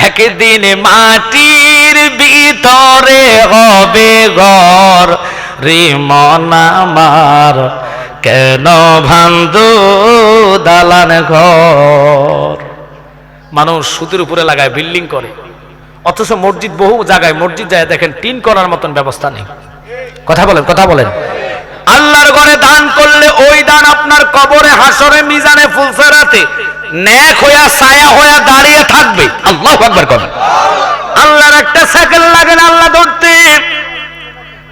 একদিন মাটির ভিতরে হবে ঘর রে মন আমার, কেন ভাঙদো দালান ঘর। মানুষ সুদের উপরে লাগায় বিল্ডিং করে, অথচ মসজিদ বহু জায়গায় মসজিদ যায় দেখেন টিন করার মতন ব্যবস্থা নেই। কথা বলেন, কথা বলেন। আল্লাহর ঘরে দান করলে ওই দান আপনার কবরে, হাসরে, মিজানে, ফুলসেরাতে নেক হইয়া ছায়া হইয়া দাঁড়িয়ে থাকবে। আল্লাহু আকবার করেন। আল্লাহর একটা সাইকেল লাগে না আল্লাহ ধরতে।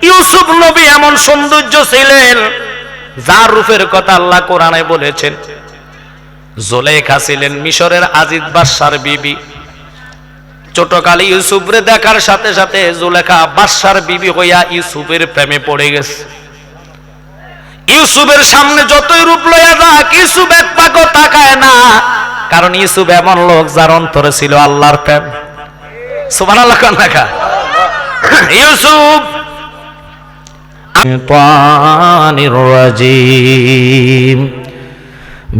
ইউসুফ নবী এমন সৌন্দর্য ছিলেন যার রূপের কথা আল্লাহ কোরআনে বলেছেন। জুলেখা ছিলেন মিশরের আজিজ বাদশার বিবি। ছোটকালে ইউসুফরে দেখার সাথে সাথে জুলেখা বাদশার বিবি হইয়া ইউসুফের প্রেমে পড়ে গেছে। ইউসুফের সামনে যতই রূপ লইয়া যাক ইউসুফ এক পাকও তাকায় না, কারণ ইউসুফ এমন লোক যার অন্তরে ছিল আল্লাহর প্রেম। সুবহানাল্লাহ কান্নাকা ইউসুফ শাইতানির রাজিম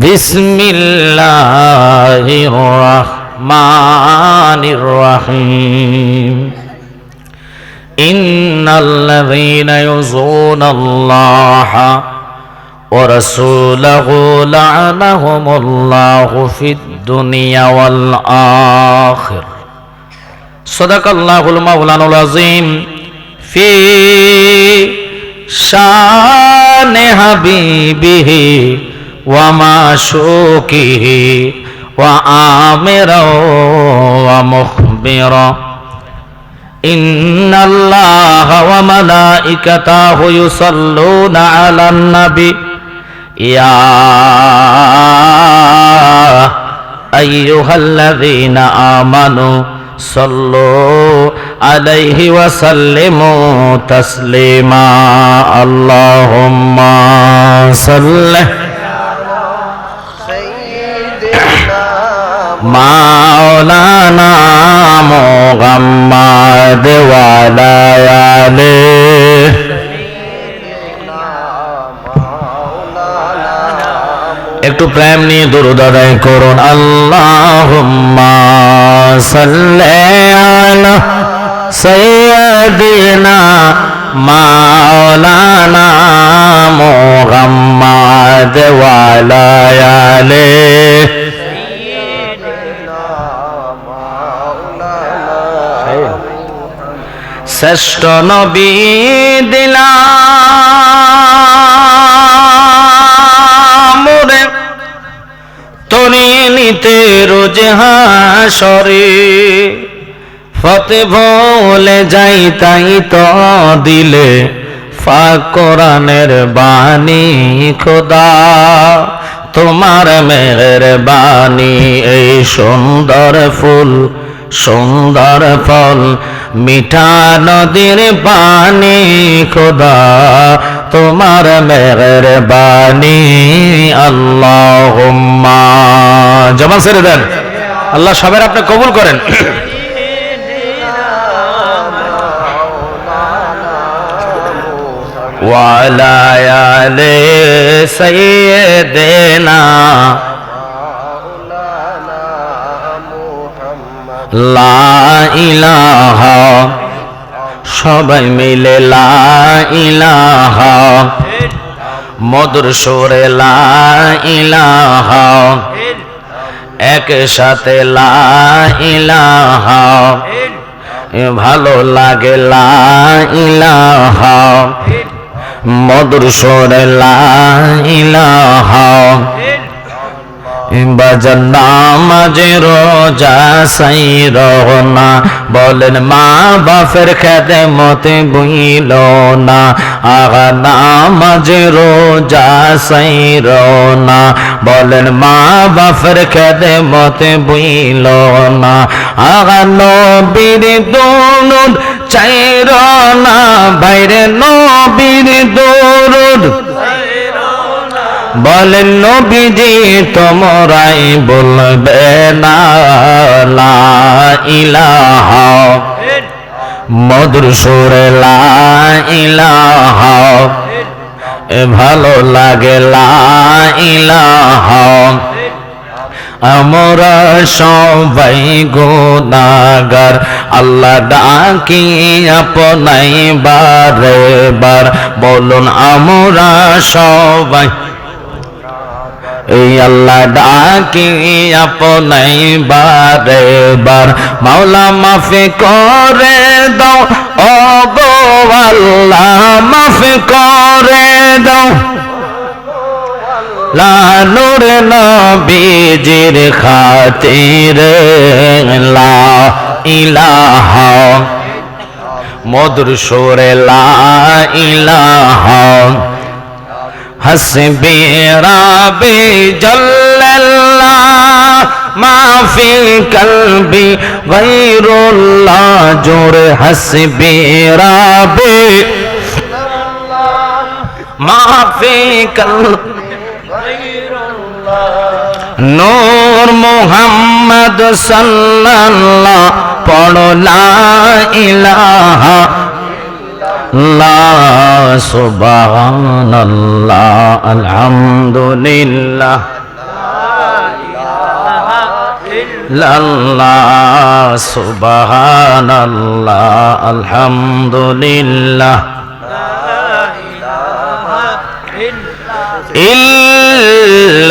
বিসমিল্লাহির রাহমানির রাহিম ইন্নাল্লাযীনা ইউযুনাল্লাহা ওয়া রাসূলাহু লা'নাহুমুল্লাহু ফিদ দুনিয়া ওয়াল আখির। সাদাকাল্লাহুল মাওলানাল আযীম ফি শানে হাবিবিহি ওয়া মাশুকিহি ওয়া আমিরা ওয়া মুখবিরা ইন্নাল্লাহা ওয়া মালাইকাতাহু ইউসাল্লুনা আলান নবী ইয়া আইয়ুহাল্লাযীনা আমানু সাল্লু আলাইহি ওয়া সাল্লিমু তাসলিমা। আল্লাহুম্মা সাল্লি মাওলানা মুহাম্মাদ ওয়া আলা আলিহি। একটু প্রেম নিয়ে দুরূদ আদায় করুন। আল্লাহুম্মা সাল্লি আলা সাইয়্যিদিনা মাওলানা মুহাম্মাদ ওয়া আলা আলিহি। শ্রেষ্ঠ নবী দিলাম রে তরি নিতে রোজ হাসরে, ফতে ভুলে যাই তাই তো দিলে পাক কোরআনের বাণী খোদা। তোমার মেহেরবানি এই সুন্দর ফুল সুন্দর ফল মিঠা নদীর পানি খোদা, তোমার মেহেরবানি। আল্লাহুম্মা জবান ছেড়ে দেন, আল্লাহ সবার আপনি কবুল করেন। ওয়া আলা আলি সাইয়্যিদিনা লা ইলাহা, সবাই মিলে লা ইলাহা, মধুর সুরে লা ইলাহা, একসাথে লা ইলাহা, ভালো লাগে লা ইলাহা, মধুর সুরে লা ইলাহা। বাজার নামাজে রোজা সাই রহনা, বলেন মা বাপের খেদমতে বইল না। আগা নামাজে রোজা সাই রহনা, বলেন মা বাপের খেদমতে বইল না। আগা নবীর দরুদ চাইর না, বাইরে নবীর দরুদ বলেন নবীজি তোমরাই বলবে না লা ইলাহা, মধুর সুরে লা ইলাহা, ভালো লাগে লা ইলাহা। আমরা সবাই গুনাহগার, আল্লাহ ডাকি আপনাই বারে বার, বলুন আমরা সবাই এই আল্লাহ ডাকি আপনাই বারে বার, মাওলা মাফ করে দাও ও গো আল্লাহ, মাফ করে দাও লালুর নবীজির খাতিরে, লা ইলাহা মধুর সুরে লা ইলাহা, হাসবি রাব্বি জাল্লাল্লাহ, মা ফি কলবি গায়রুল্লাহ, জোরে হাসবি রাব্বি মা ফি কলবি নূর মুহাম্মদ সাল্লাল্লাহ, পড়ো লা ইলাহা ইল্লাল্লাহ, সুবহানাল্লাহ, আলহামদুলিল্লাহ, ইল্লাল্লাহ, সুবহানাল্লাহ, আলহামদুলিল্লাহ,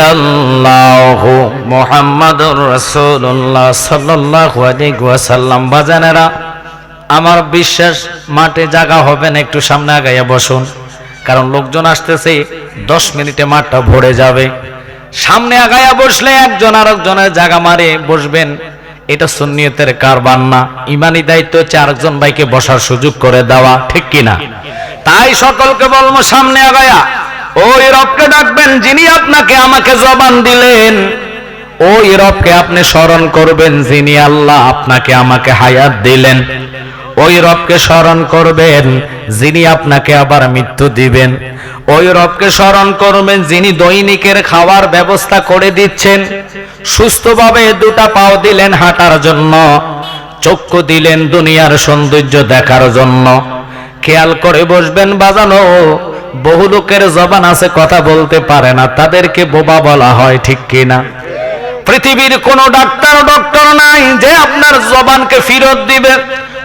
ইল্লাল্লাহু মুহাম্মাদুর রাসূলুল্লাহ সাল্লাল্লাহু আলাইহি ওয়াসাল্লাম। বাজানেরা, আমার বিশ্বাস মাঠে জায়গা হবে না, একটু সামনে আগাইয়া বসুন, কারণ লোকজন আসতেছে, 10 মিনিটে মাঠটা ভরে যাবে। সামনে আগাইয়া বসলে একজন আরেকজনের জায়গা মারে বসবেন, এটা সুন্নিয়তের কারবার না। ইমানি দায়িত্ব হচ্ছে আরেকজন ভাইকে বসার সুযোগ করে দেওয়া, ঠিক কিনা? তাই সকলকে বলবো সামনে আগায়া ওই রবকে ডাকবেন যিনি আপনাকে আমাকে জবান দিলেন, ওই রবকে আপনি স্মরণ করবেন যিনি আল্লাহ আপনাকে আমাকে হায়াত দিলেন, ওই রবকে স্মরণ করবেন যিনি আপনাকে আবার মৃত্যু দিবেন, ওই রবকে স্মরণ করবেন যিনি দৈনিকের খাওয়ার ব্যবস্থা করে দিচ্ছেন, সুস্থভাবে দুটা পাও দিলেন হাঁটার জন্য, চক্ষু দিলেন দুনিয়ার সৌন্দর্য দেখার জন্য। খেয়াল করে বসবেন বাজানো, বহু লোকের জবান আছে কথা বলতে পারে না, তাদেরকে বোবা বলা হয়, ঠিক কিনা? পৃথিবীর কোন ডক্টর নাই যে আপনার জবানকে ফেরত দিবে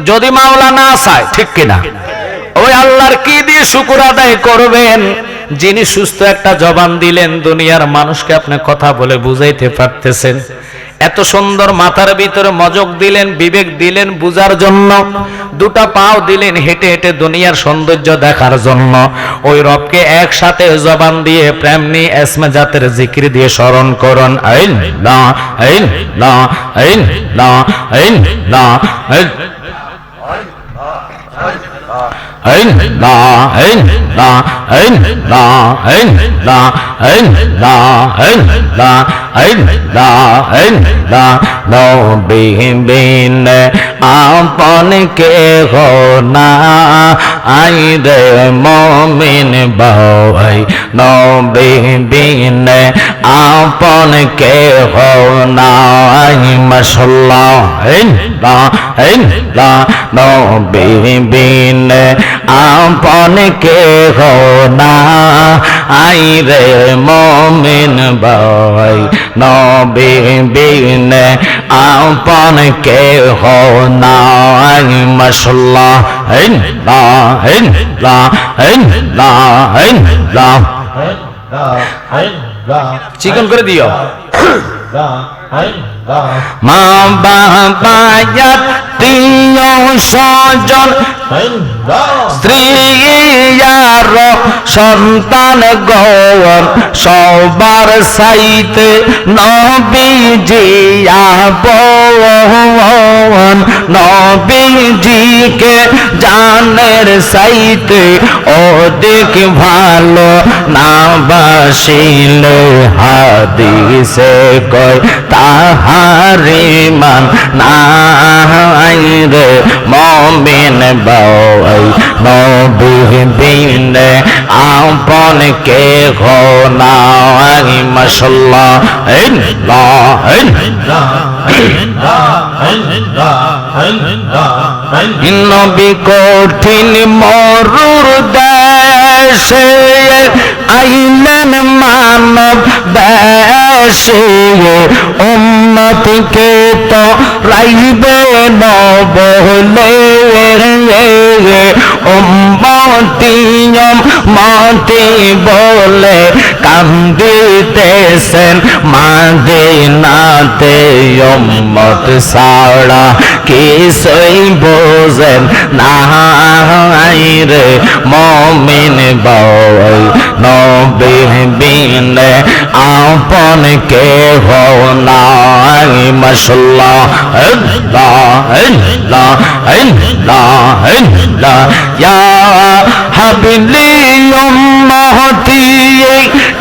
যদি মাওলা না চায়, ঠিক কিনা? ওই আল্লাহর কি দিয়ে শুকর আদায় করবেন যিনি সুস্থ একটা জবান দিলেন, দুনিয়ার মানুষকে আপনি কথা বলে বুঝাইতে পারতেছেন, এত সুন্দর মাথার ভিতরে মজক দিলেন, বিবেক দিলেন বুঝার জন্য, দুটা পাও দিলেন হেঁটে হেঁটে দুনিয়ার সৌন্দর্য দেখার জন্য। ওই রবকে একসাথে জবান দিয়ে প্রেম নিয়ে এসমে জাতের জিকির দিয়ে স্মরণ করুন, আল্লাহ আল্লাহ আল্লাহ আল্লাহ আপন কে হো না আইরে মুমিন ভাই, নবী বিন আপন কে হো না, মাশাআল্লাহ, নবী বিন আপন কে হো না আইরে মুমিন ভাই, নবী বিন আপন কে হো না, মাশাআল্লাহ, চিকন করে দিও। মা বাবা আত্মীয় স্বজন স্ত্রী আর সন্তান গৌর সবার সাইতে নবীজি আপন, নবীজিকে জানের সাইতে অধিক ভালো না বাসিলে হাদিসে কয় তাহারি মান নাই রে মুমিন ভাই, নবী বিন আপন কে হো না, মাশাআল্লাহ, নবী কঠিন মরুর দেশে আইলেন মানব বেশে উম্মতকে তো রাইবে নবলে উম্মতি উম্মতি বলে কান্দিতেছেন মদিনাতে উম্মত ছাড়া কিছুই বোঝেন না রে মুমিন বল নবী বিনে আপন কেহ নাই মাশাআল্লাহ আল্লাহ আল্লাহ আল্লাহ আল্লাহ ইয়া হাবিলি উম্মতি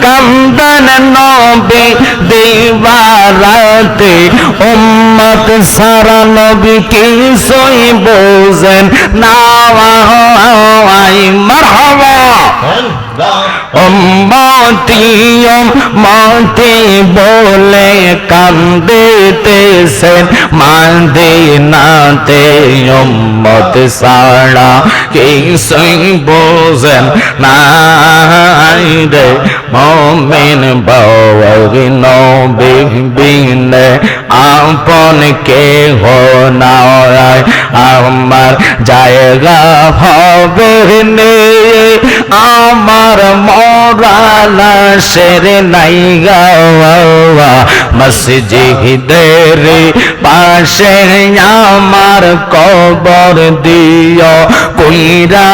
কান্দন নবী দিবারাতে উম্মত সারা নবী কিছুই বোঝেন না মারহাবা উম্মতি উম্মতি বলে কান্দিতেছেন মদিনাতে উম্মত সারা কিছুই বোঝেন না রে মুমিন বলি নবী বিনে আপন কেহ নাই আমার জায়গা হবে নে আমার মরা লাশের নাই গাওয়া মসজিদের পাশে আমার কবর দিও কইরা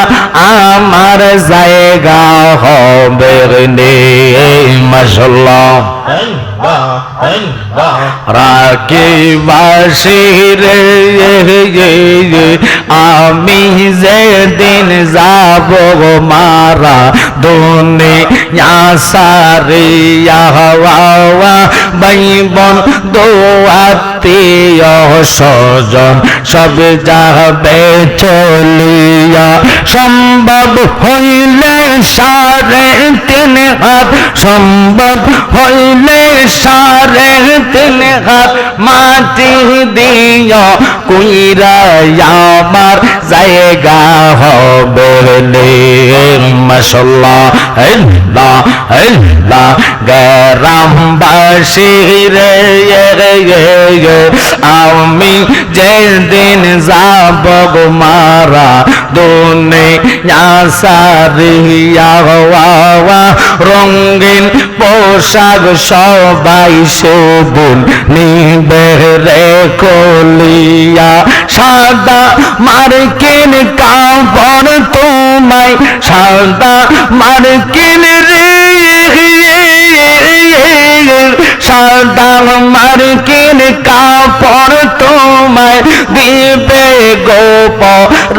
আমার জায়গা হবে নে মাশাআল্লাহ রাখি বাসির আমি যেদিন যাব মারা দুনিয়া সারিয়া হওয়া ভাইবোন দোয়াত্মীয় স্বজন সব যাবে চলিয়া সম্ভব হইলে 3.5 হাত সম্ভব হইলে 3.5 হাত মাটি দিও কইরা আমার জায়গা হবে মাশাআল্লাহ আল্লাহ আল্লাহ গ্রামবাসী রে আমি যেদিন যাব মারা দুনিয়া সারিয়া হওয়া রঙিন পোশাক সবাই সেদিন নিবে রে কলিয়া সাদা মার্কিন কাপড় তোমায় সাদা মার্কিন রে সাদা মার্কিন কাপড় তোমায় দিবে গোপ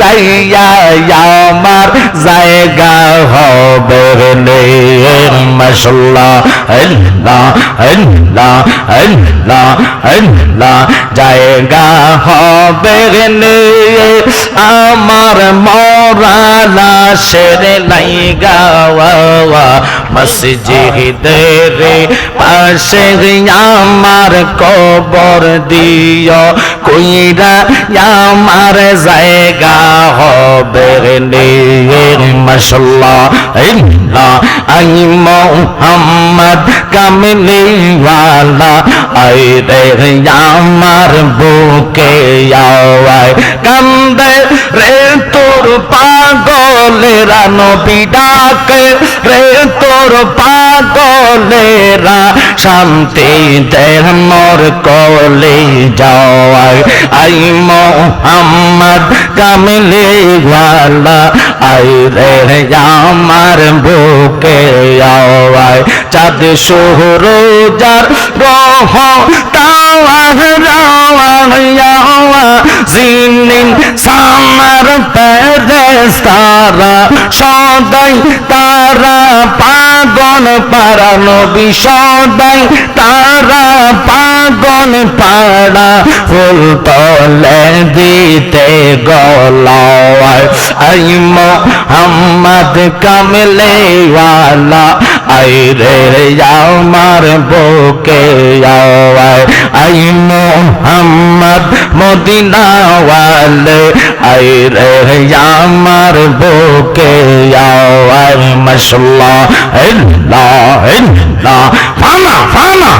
রাইয়া আমার জায়গা হবে নে মাশাআল্লাহ আল্লাহ আল্লাহ আল্লাহ আল্লাহ জায়গা হবে নে আমার মরা লাশের নাই গাওয়া মসজিদের পাশে আমার কবর দিও কইরা আমার জায়গা হবে নে মাশাআল্লাহ আল্লাহ আই মুহাম্মদ কামলি ওয়ালা আই রে আমার বুকে আওয়ায় কান্দে রে তোর পাগলেরা নবী ডাকে রে তোর পাগলেরা শান্তি দেহ মোর কোলে যাওয়ায় আই মুহাম্মদ কামলি ওয়ালা আই রে আমার বুকে আওয়ায় চাঁদ সুরজার রহ তাওয়ার রাওয়া জিনিন সামার ফেরেশতারা সদাই তারা পাগল পারা নবী সদাই তারা পাগল পারা ফুল তলে দিতে গলায় আই মুহাম্মদ কামলে ওয়ালা আইরে আমার বুকে আওয়ায় আই মোহাম্মদ মদিনা ওয়ালে আইরে আমার বুকে আওয়ায় মাশাআল্লাহ আল্লাহ আল্লাহ ফানা ফানা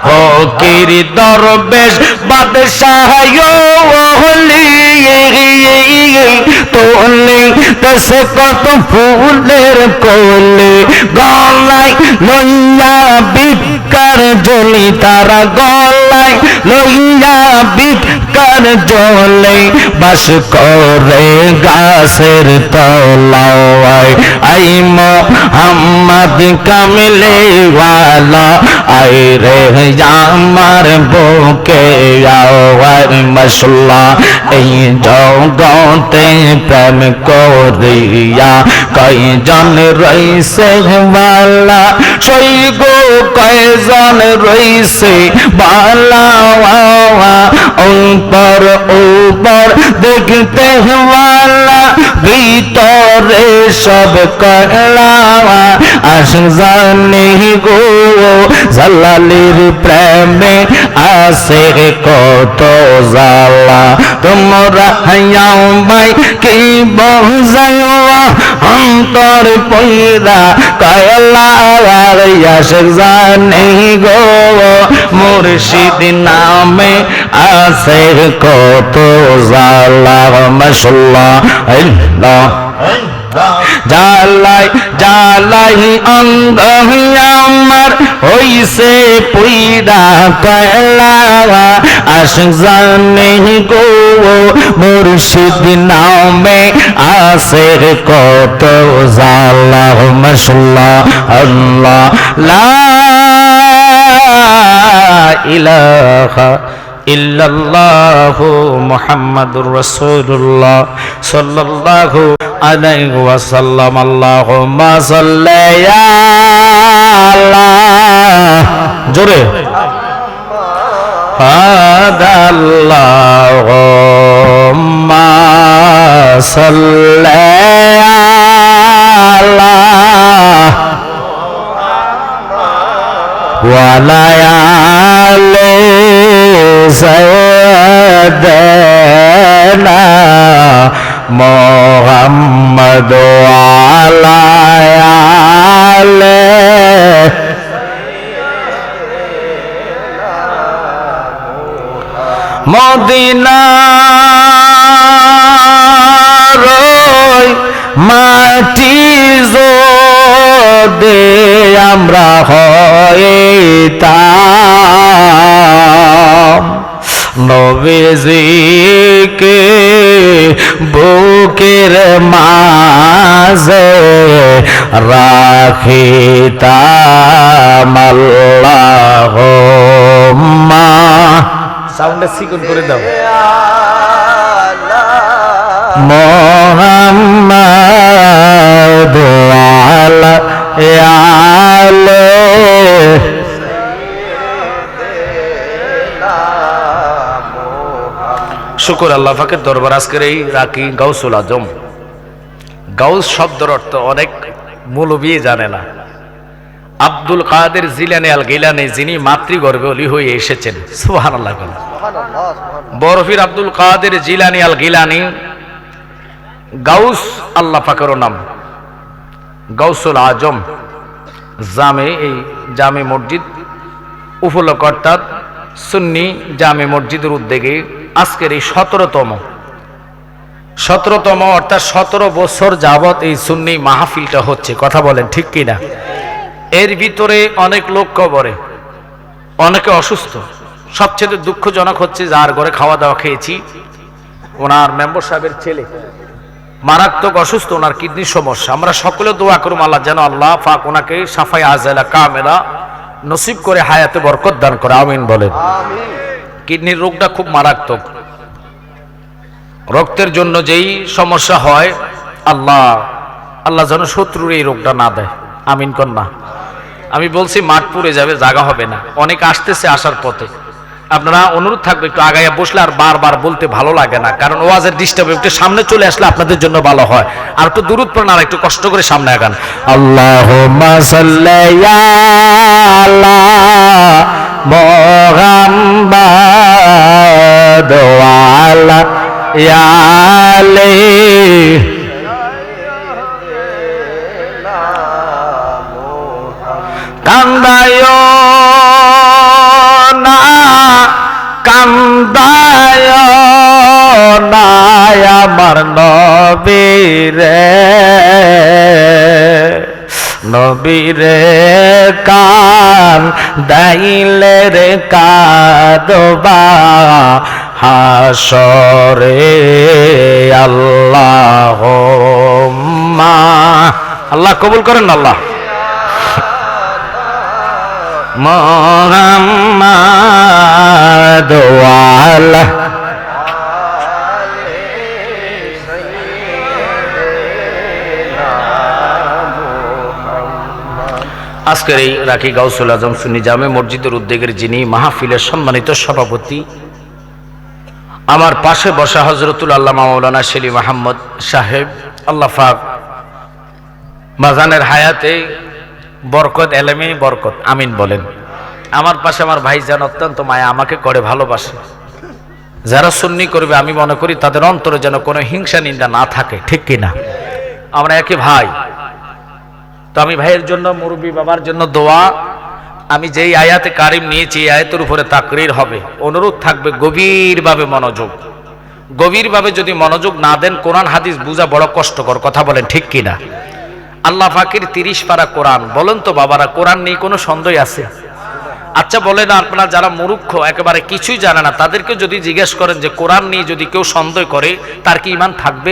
ফকির দরবেশ বাদশাহ ওলি তোলে তসে কত ফুলের কোলে গলায় লইয়া বিকার জলি তারা গলায় লইয়া বিকার জলে বাস করে গাছের তলায় আই মোহাম্মদ কামলে ওয়ালা আই রে আমার বুকে আওয়ার মাশাআল্লাহ এই জগতে প্রেম করিয়া কয়জন রইছে বালা সই গো কয়জন রইছে বালা উপর উপর দেখতে বালা ভিতরে সব কলা আশিক জানি গো জালালির প্রেমে আছে কত জালা তোমরা হায়াও ভাই কি বজাইওয়া অন্তর পয়দা কয়লা আর আশিক জানি গো মুর্শিদ নামে আছে কত জালা মাশাআল্লাহ আল্লাহ জালাই জালাই অন্ধ আমার হইছে পুইরা কয়লা আশিক জানি গো মুর্শিদ নামে আছে কত জালা মাশাআল্লাহ আল্লাহ লা ইলাহা ইল্লাল্লাহু মুহাম্মাদুর রাসূলুল্লাহ সাল্লাল্লাহু আলাইহি ওয়াসাল্লাম আল্লাহুম্মা সাল্লি আলা জোরে আল্লাহুম্মা সাল্লি আলা ওয়া আলা আলি সাইয়্যিদানা মুহাম্মদ আলা আলি মদিনার মাটি যদি আমরা হইতাম নবীজিকে বুকের মাঝে রাখিতাম আল্লাহুম্মা সাউন্ডে সিকুন করে দাও মুহাম্মাদ আলা আলে শুকর আল্লাহ পাকের দরবার আজকের এই রাকি গাউসুল আজম গাউস শব্দের অর্থ অনেক মৌলবী জানে না আব্দুল কাদের জিলানী আল গিলানী যিনি মাতৃগর্ভে অলি হয়ে এসেছেন সুবহানাল্লাহ বরফির আব্দুল কাদের জিলানী আল গিলানী গাউস আল্লাহ পাকের নাম গাউসুল আজম জামে এই জামে মসজিদ উপলক্ষ অর্থাৎ সুন্নি জামে মসজিদের উদ্যোগে আজকের এই 17তম অর্থাৎ 17 বছর যাবত এই সুন্নি মাহফিলটা হচ্ছে কথা বলেন ঠিক কিনা এর ভিতরে অনেক লোক কবরে অনেকে অসুস্থ সবচেয়ে দুঃখজনক হচ্ছে যার ঘরে খাওয়া দাওয়া খেয়েছি ওনার মেম্বার সাহেবের ছেলে মারাত্মক অসুস্থ ওনার কিডনির সমস্যা আমরা সকলে দোয়া করুম আল্লাহ যেন আল্লাহ পাক ওনাকে সাফাই আজলা কামেলা নসিব করে হায়াতে বরকত দান করে আমিন বলেন কিডনির রোগটা খুব মারাত্মক রক্তের জন্য যেই সমস্যা হয় আল্লাহ যেন শত্রুর এই রোগটা না দেয় আমিন কন্যা আমি বলছি মাঠ পুড়ে যাবে জায়গা হবে না অনেক আসতেছে আসার পথে আপনারা অনুরোধ থাকবে একটু আগাইয়া বসলে আর বারবার বলতে ভালো লাগে না, কারণ ওয়াজের ডিস্টার্ব একটু সামনে চলে আসলে আপনাদের জন্য ভালো হয়। আর একটু দূরত পড়েন, আর একটু কষ্ট করে সামনে আগান। আল্লাহুম্মা সাল্লি আলা মুহাম্মাদ ওয়া আলা আলি কান্দায় না কান্দায় না আমার নবীরে নবীরে কান দাইলে রে কাদবা হাসরে আল্লাহুম্মা আল্লাহ কবুল করেন আল্লাহ মুহাম্মাদ ওয়া আলা আজকের এই রাখি গাউসুল আজম সুন্নি জামে মসজিদের উদ্যোগের যিনি মাহফিলের সম্মানিত সভাপতি, আমার পাশে বসা হযরতুল আল্লামা মাওলানা সেলিম আহমদ সাহেব, আল্লাহ পাক মাজানের হায়াতে বরকত, এলেমে বরকত, আমিন বলেন। আমার পাশে আমার ভাইজান অত্যন্ত মায়া আমাকে করে ভালোবাসে। যারা সুন্নি করবে আমি মনে করি তাদের অন্তরে যেন কোনো হিংসা নিন্দা না থাকে, ঠিক কিনা? আমরা একই ভাই। তো আমি ভাইয়ের জন্য, মুরব্বী বাবার জন্য দোয়া। আমি যেই আয়াতে কারিম নিয়েছি এই আয়াতের উপরে তাকরীর হবে, অনুরোধ থাকবে গভীরভাবে মনোযোগ। গভীরভাবে যদি মনোযোগ না দেন কোরআন হাদিস বোঝা বড় কষ্টকর, কথা বলেন ঠিক কিনা? আল্লাহ পাকের 30 পারা কোরআন। বলেন তো বাবারা, কোরআন নিয়ে কোনো সন্দেহ আছে? আচ্ছা বলেন, আপনারা যারা মূর্খ একেবারে কিছুই জানে না তাদেরকে যদি জিজ্ঞেস করেন যে কোরআন নিয়ে যদি কেউ সন্দেহ করে তার কি ঈমান থাকবে?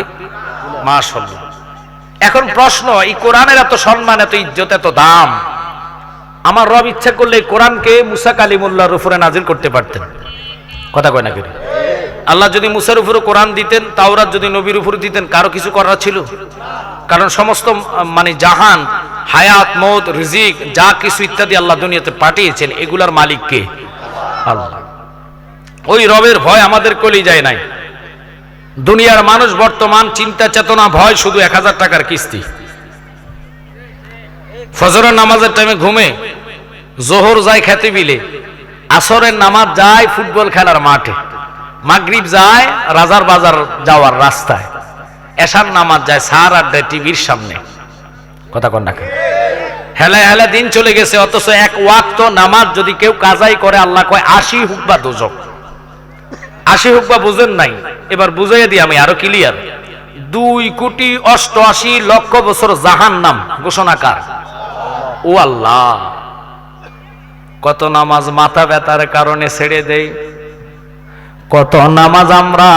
মাশাআল্লাহ। এখন প্রশ্ন, এই কোরআনের এত সম্মান, এত ইজ্জত, এত দাম, আমার রব ইচ্ছা করলে এই কোরআনকে মুসা কালিমুল্লাহর উপরে নাজিল করতে পারতেন, কথা কয় না কেন? আল্লাহ যদি মুসার উপরে কোরআন দিতেন, তাওরাত যদি নবীর উপরে দিতেন, কারো কিছু করার ছিল? কারণ সমস্ত মানে জাহান, হায়াত, মৌত, রিজিক, যা কিছু ইত্যাদি আল্লাহ দুনিয়াতে পাঠিয়েছেন এগুলার মালিক কে? আল্লাহ। ওই রবের ভয় আমাদের কলিজায় নাই। দুনিয়ার মানুষ বর্তমান চিন্তা চেতনা ভয় শুধু 1000 টাকার কিস্তি। ফজরের নামাজের টাইমে ঘুমে, জোহর যায় খেতে বিলে, আসরের নামাজ যায় ফুটবল খেলার মাঠে, মাগরিব যায় রাজার বাজার যাওয়ার রাস্তায়, এশার নামাজ যায় সার আড্ডায় টিভির সামনে, কথা কন না? হেলা হেলা দিন চলে গেছে, অথচ এক ওয়াক্ত নামাজ যদি কেউ কাজাই করে আল্লাহ কয় 80 হুকবা দোজক। 80 হুকবা বুঝেন নাই? এবার বুঝাইয়া দিই আমি আরো ক্লিয়ার। 2,88,00,000 বছর জাহান্নাম ঘোষণাকার। ও আল্লাহ, কত নামাজ মাথা ব্যথার কারণে ছেড়ে দেই, কত নামাজ আমরা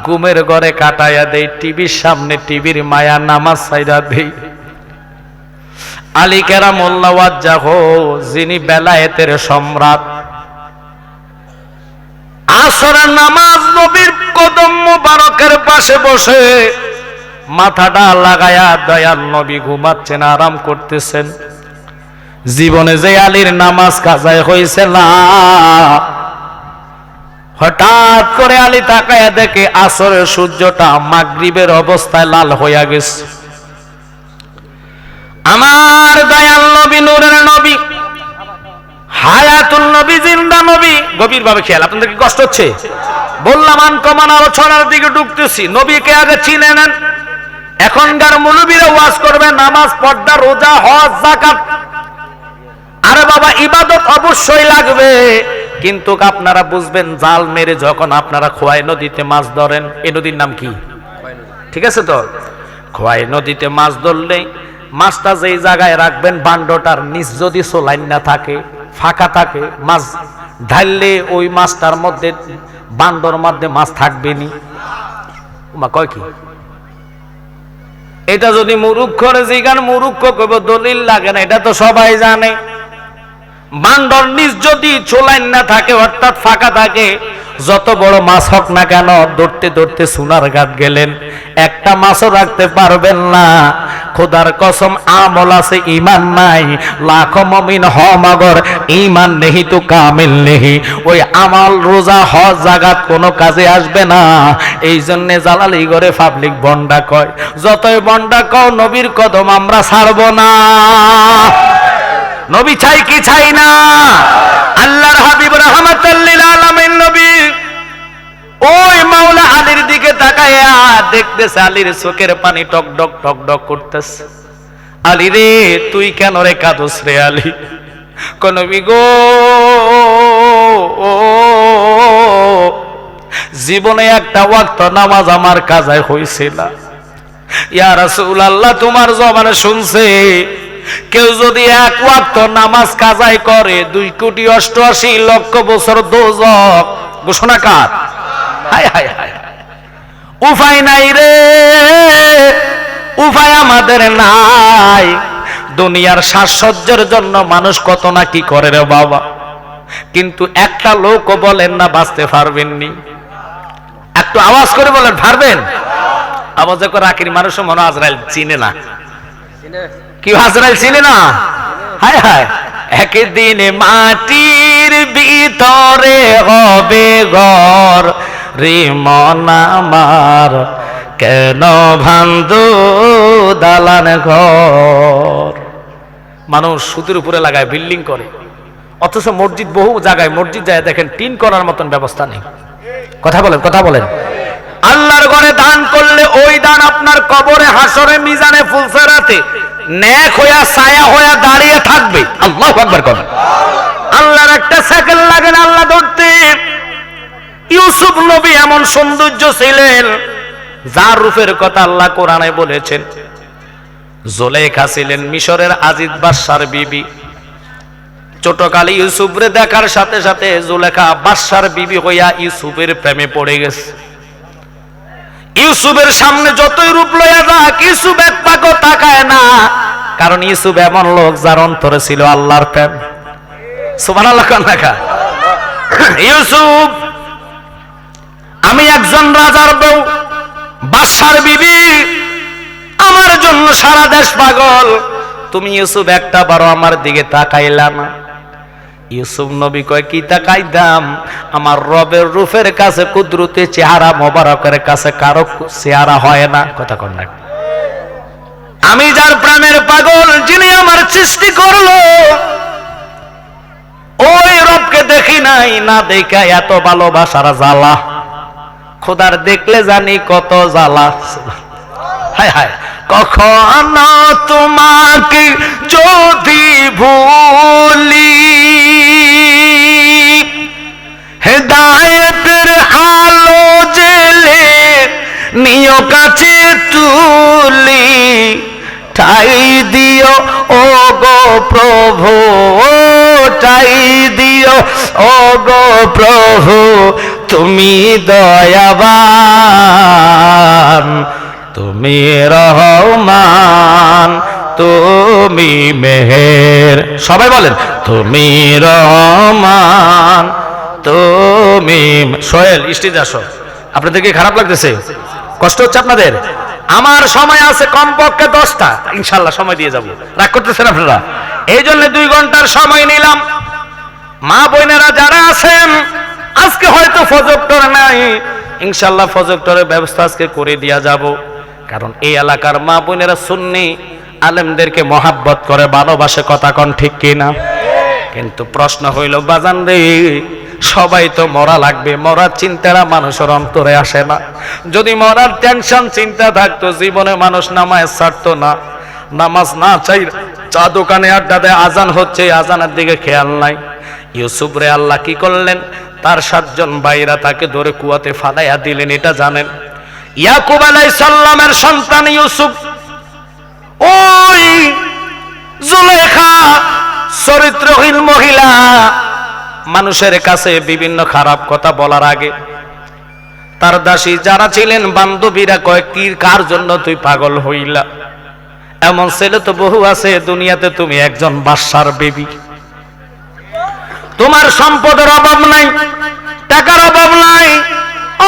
ঘুমের ঘরে কাটাইয়া দেই, টিভির সামনে টিভির মায়া নামাজ ছাইরা দেই। আলী কেরামুল্লাহ ওয়াজ্জাহ, যিনি বেলায়েতের সম্রাট, আসরের নামাজ নবীর কদম মুবারকের পাশে বসে মাথাটা লাগায়া দয়াল নবী ঘুমাচ্ছেন, আরাম করতেছেন। জীবনে যে আলীর নামাজ কাজায় হয়েছে না, হঠাৎ করে আলী তাকায়া দেখে আসরের সূর্যটা মাগরিবের অবস্থায় লাল হইয়া গেছে। আমার দয়াল নবী, নূরের নবী, হায়াতুল নবী, জিন্দা নবী। গভীরভাবে খেয়াল, আপনাদের কি কষ্ট হচ্ছে? বললাম আনকমন আলোচনার দিকে ঢুকতেছি। নবীকে আগে চিনে নেন। এখনকার মুলুবীরা ওয়াজ করবে নামাজ, পর্দা, রোজা, হজ, যাকাত। আরে বাবা, ইবাদত অবশ্যই লাগবে, কিন্তু আপনারা বুঝবেন জাল মেরে যখন আপনারা খোয়াই নদীতে মাছ ধরেন, এই নদীর নাম কি? ঠিক আছে তো? খোয়াই নদীতে মাছ ধরলে মাছটা যেই জায়গায় রাখবেন, বান্ডটার নিচ যদি সোলাইন না থাকে, ফাঁকা থাকে, মাছ ঢাললে ওই মাছটার মধ্যে, বান্ডর মধ্যে মাছ থাকবে নি। কয় কি? এটা যদি মুরুক্ষরে জিগান, মুরুক্ষ কইব দলিল লাগে না, এটা তো সবাই জানে। বান্ডর নিচ যদি চোলাইন না থাকে, অর্থাৎ ফাঁকা থাকে, যত বড় মাছ হোক না কেন, ধরতে ধরতে সোনার ঘাট গেলেন, একটা মাছও রাখতে পারবেন না। খোদার কসম আমল আছে ঈমান নাই, লাখো মুমিন হ মগর ঈমান নেহি তো কামিল নেহি। ওই আমল রোজা হজ জাগাত কোনো কাজে আসবে না। এই জন্য জালালি করে পাবলিক বন্ডা কয়, যতই বন্ডা কও নবীর কদম আমরা ছাড়ব না। নবী চাই কি চাই না? আল্লাহর হাবিব রাহমাতুল লিল আলামিন নবী ওই মাওলা আলীর দিকে তাকায়া দেখতেছে আলীর চোখের পানি টক টক টক টক করতেছে। আলী রে তুই কেন রে কাঁদোস রে আলী? কোন নবী গো জীবনে একটা ওয়াক্ত নামাজ আমার কাজায় হইছে না। ইয়া রাসূলুল্লাহ তোমার জবানে শুনছে কেউ যদি এক ওয়াক্ত নামাজ কাজায় করে 2,88,00,000 বছর দোজখ ঘোষণা কার? হায় হায় হায়, উপায় নাই রে, উপায় আমাদের নাই। দুনিয়ার সাজসজ্জার জন্য মানুষ কত না কি করে রে বাবা, কিন্তু একটা লোকও বলেন না বাঁচতে পারবেননি। একটু আওয়াজ করে বলেন পারবেন? আওয়াজ করে রাখির মানুষ মনে আজরাইল চিনে না। কি আজরাইল চিনে না? হায় হায়, একদিন মাটির ভিতরে হবে ঘর রে মন আমার, কেন ভাঙদো দালান ঘর। মানুষ সুদের উপরে লাগায় বিল্ডিং করে, অথচ মসজিদ বহু জায়গায় মসজিদ যায় দেখেন টিন করার মতন ব্যবস্থা নেই। কথা বলেন, কথা বলেন। আল্লাহর ঘরে দান করলে ওই দান আপনার কবরে, হাসরে, মিজানে, ফুলসেরাতে নেক হইয়া ছায়া হইয়া দাঁড়িয়ে থাকবে। আল্লাহু আকবার করেন। আল্লাহর একটা সেকেন্ড লাগে না আল্লাহ ধরতে। ইউসুফ নবী এমন সৌন্দর্য ছিলেন যার রূপের কথা আল্লাহ কোরআনে বলেছেন। জুলেখা ছিলেন মিশরের আজিজ বাদশার বিবি। ছোটকালে ইউসুফরে দেখার সাথে সাথে জুলেখা বাদশার বিবি হইয়া ইউসুফের প্রেমে পড়ে গেছে। ইউসুফের সামনে যতই রূপ লইয়া যাক ইউসুফ এক পাকও তাকায় না, কারণ ইউসুফ এমন লোক যার অন্তরে ছিল আল্লাহর প্রেম। সুবহানাল্লাহ কান্নাকা। ইউসুফ, আমি একজন রাজার বউ, বাদশার বিবি, আমার জন্য সারা দেশ পাগল, তুমি ইউসুফ একটা বারো আমার দিকে তাকাইলা না। ইউসুফ নবী কয় কি তাকাইতাম, আমার রবের রূপের কাছে কুদরতে চেহারা মোবারকের কাছে কারো চেহারা হয় না। কথা কন না। আমি যার প্রেমের পাগল, যিনি আমার সৃষ্টি করলো, ওই রবকে দেখি নাই, না দেখা এত ভালোবাসার জ্বালা। খোদার দেখলে জানি কত জ্বালা। হায় হায়, কখনো তোমাকে যদি ভুলি, হেদায়েতের আলো জেলে নিয় কাছে তুলি, ঠাই দিও ও গো প্রভু, ঠাই দিও ও গো প্রভু, তুমি দয়াবান, তুমি রহমান, তুমি মেহের। সবাই বলেন তুমি রহমান, তুমি। সোহেল স্টেজে আসো। আপনাদের কি খারাপ লাগতেছে? কষ্ট হচ্ছে আপনাদের? আমার সময় আছে কমপক্ষে 10টা, ইনশাল্লাহ সময় দিয়ে যাব। রাগ করতেছেন আপনারা? এই জন্য 2 ঘন্টার সময় নিলাম। মা বোনেরা যারা আছেন, আজকে হয়তো প্রজেক্টর নাই, ইনশাল্লাহ প্রজেক্টরের ব্যবস্থা আজকে করে দিয়া যাব। কারণ এই এলাকার মা বোনেরা সুন্নি আলেমদেরকে মহাব্বত করে, ভালোবাসে। কথা কন ঠিক কিনা? কিন্তু প্রশ্ন হইল বাজান রে, সবাই তো মরা লাগবে, মরার চিন্তাটা মানুষের অন্তরে আসে না। যদি মরার টেনশন চিন্তা থাকতো, জীবনে মানুষ নামাজ ছাড়তো না। নামাজ না চাই চা দোকানে আড্ডা দেয়, আজান হচ্ছে, আজানের দিকে খেয়াল নাই। ইউসুফ রে আল্লাহ কি করলেন? তার 7 জন ভাইরা তাকে ধরে কুয়াতে ফালাইয়া দিলেন। এটা জানেন? ইয়াকুব আলাইহিস সালামের সন্তান ইউসুফ, ওই জুলেখা চরিত্রহীন মহিলা মানুষের কাছে বিভিন্ন খারাপ কথা বলার আগে তার দাসী যারা ছিলেন, বান্ধবীরা কয় কি কার জন্য তুই পাগল হইলা? এমন ছেলে তো বহু আছে দুনিয়াতে, তুমি একজন বাদশার বেবি, তোমার সম্পদের অভাব নাই, টাকার অভাব নাই,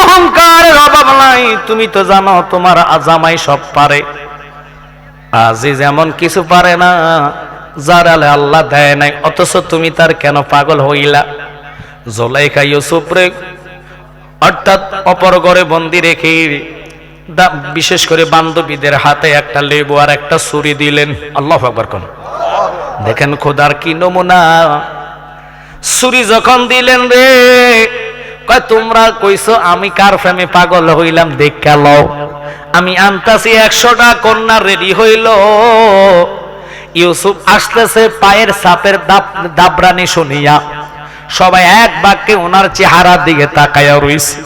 অহংকারের অভাব নাই। তুমি তো জানো তোমার জামাই সব পারে। আজিজ এমন কিছু পারে না যার আল্লাহ দেয় নাই, অথচ তুমি তার কেন পাগল হইলা? জুলাইখা ইউসুফরে অর্থাৎ অপর ঘরে বন্দি রেখে বিশেষ করে বান্ধবীদের হাতে একটা লেবু আর একটা ছুরি দিলেন। আল্লাহু আকবার কোন দেখেন খোদার কি নমুনা। ছুরি যখন দিলেন রে, কয় তোমরা কইছো আমি কার প্রেমে পাগল হইলাম, দেখা লও আমি আনতাছি 100টা কন্যা রেডি হইল। ইউসুফ আসতেছে পায়ের সাপের দাবরানি শুনিয়া সবাই এক বাক্যে ওনার চেহারার দিকে তাকায়া রইছে।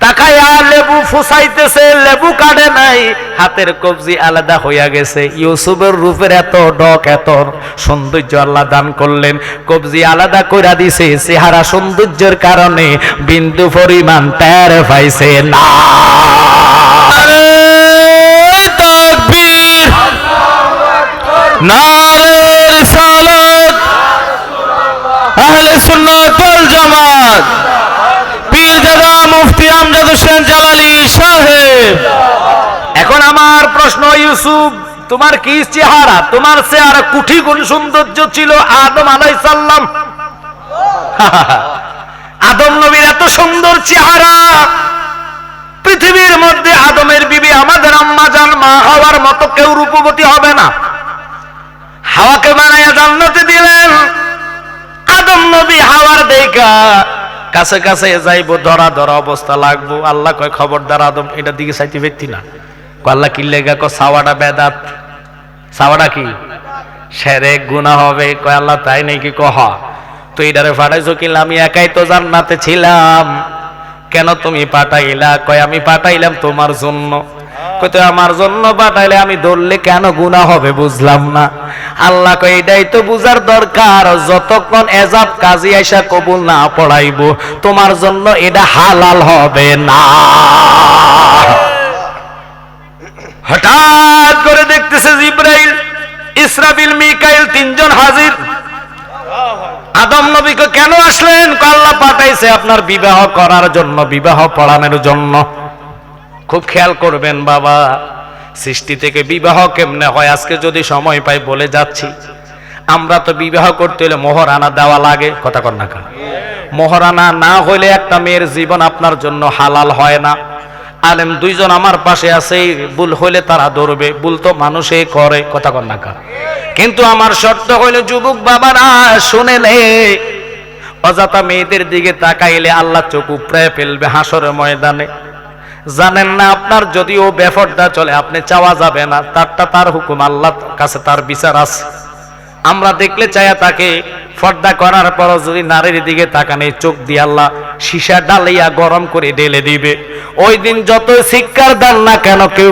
তাকায়া লেবু ফুসাইতেছে, লেবু কাটে নাই, হাতের কবজি আলাদা হইয়া গেছে। ইউসুফের রূপের এত ডক, এত সৌন্দর্য আল্লাহ দান করলেন, কবজি আলাদা কইরা দিছে। চেহারা সৌন্দর্যের কারণে বিন্দু পরিমাণ টের পাইছে না। তাকবীর, নারে রিসালাত, আহলে সুন্নাত ওয়াল জামাত, পীরজাদা মুফতি আমজাদ হোসেন জালালী সাহেব। এখন আমার প্রশ্ন, ইউসুফ তোমার কি চেহারা? তোমার চেহারা কোটি গুণ সৌন্দর্য ছিল আদম আলাইহিস সালাম। আদম নবীর এত সুন্দর চেহারা, পৃথিবীর মধ্যে আদমের বিবি আমাদের আম্মা জান মা হাওয়ার মতো কেউ রূপবতী হবে না। হাওয়াকে বানাইয়া জান্নাতে দিলেন। আদম নবী হাওয়ার দেখা কাছে কাছে যাইব, ধরা ধরা অবস্থা লাগবো। আল্লাহ কয় খবরদার আদম এটার দিকে চাইতে ব্যক্তি না। আল্লাহ কি লেগা? কয় সাওয়াটা বেদাত। সাওয়াটা কি? শিরক গুনাহ হবে। কয় আল্লাহ তাই নাকি? কহ তো এটারে পাঠাইছো কিনা? আমি একাই তো জান্নাতে ছিলাম, কেন তুমি পাঠাইলা? কয় আমি পাঠাইলাম তোমার জন্য। কয় তো আমার জন্য পাঠাইলে আমি ধরলে কেন গুনাহ হবে? বুঝলাম না। আল্লাহ কয় এটাই তো বুঝার দরকার, যতক্ষণ এজাব কাজী আইসা কবুল না পড়াইবো তোমার জন্য এটা হালাল হবে না। হঠাৎ করে দেখতেছে জিবরাইল, ইসরাফিল, মিকাইল তিনজন হাজির। আদম নবীকে কেন আসলেন? আল্লাহ পাঠাইছে আপনার বিবাহ করার জন্য, বিবাহ পড়ানোর জন্য। খুব খেয়াল করবেন বাবা, সৃষ্টি থেকে বিবাহ কেমনে হয় আজকে যদি সময় পাই বলে যাচ্ছি। আমরা তো বিবাহ করতে হলে মোহরানা দেওয়া লাগে, কথা কর না কেন? মোহরানা না হইলে একটা মেয়ের জীবন আপনার জন্য হালাল হয় না। আলেম দুইজন আমার পাশে আছে, ভুল হইলে তারা ধরবে, ভুল তো মানুষে করে, কথা কর না কেন? কিন্তু আমার শর্ত হইলে যুবক বাবারা শুনেলে, অযথা মেয়েদের দিকে তাকাইলে আল্লাহ চোখ উপড়ে ফেলবে হাসরের ময়দানে। জানেন না আপনার যদিও বেফরদা চলে, আপনি চাওয়া যাবে না, তারটা তার হুকুম, আল্লাহর কাছে তার বিচার আছে। আমরা দেখলে চায়া তাকে পর্দা করার পর যদি নারীর দিকে তাকানে, চোখ দিয়ে আল্লাহ সীসা ডালিয়া গরম করে ঢেলে দিবে। ওই দিন যত শিক্ষার দেন না কেন কেউ